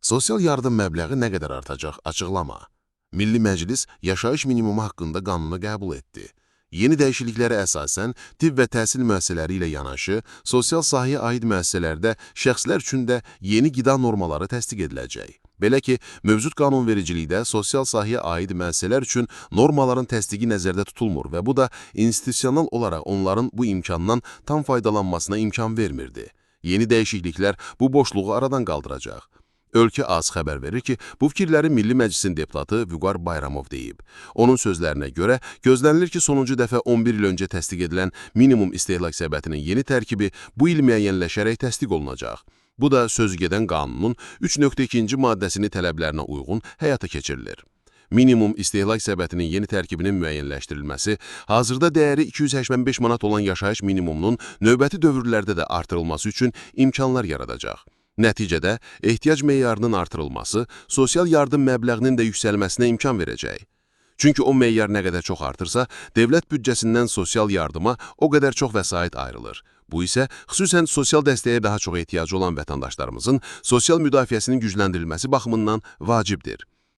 Sosial yardım məbləği nə qədər artacaq? Açıqlama. Milli Məclis yaşayış minimumu haqqında qanunu qəbul etdi. Yeni dəyişikliklərə əsasən, tibb və təhsil müəssisələri ilə yanaşı, sosial sahəyə aid müəssisələrdə şəxslər üçün də yeni qida normaları təsdiq ediləcək. Belə ki, mövcud qanunvericilikdə sosial sahəyə aid müəssisələr üçün normaların təsdiqi nəzərdə tutulmur və bu da institusional olaraq onların bu imkandan tam faydalanmasına imkan vermirdi. Yeni dəyişikliklər bu boşluğu aradan qaldıracaq. Ölkə AZ xəbər verir ki, bu fikirləri Milli Məclisin deputatı Vüqar Bayramov deyib. Onun sözlərinə görə, gözlənilir ki, sonuncu dəfə 11 il öncə təsdiq edilən minimum istehlak səbətinin yeni tərkibi bu il müəyyənləşərək təsdiq olunacaq. Bu da sözügedən qanunun 3.2-ci maddəsinin tələblərinə uyğun həyata keçirilir. Minimum istehlak səbətinin yeni tərkibinin müəyyənləşdirilməsi, hazırda dəyəri 285 manat olan yaşayış minimumunun növbəti dövrlərdə də artırılması üçün imkanlar yaradacaq. Nəticədə, ehtiyac meyarının artırılması, sosial yardım məbləğinin də yüksəlməsinə imkan verəcək. Çünki o meyar nə qədər çox artırsa, dövlət büdcəsindən sosial yardıma o qədər çox vəsait ayrılır. Bu isə xüsusən sosial dəstəyə daha çox ehtiyacı olan vətəndaşlarımızın sosial müdafiəsinin gücləndirilməsi baxımından vacibdir.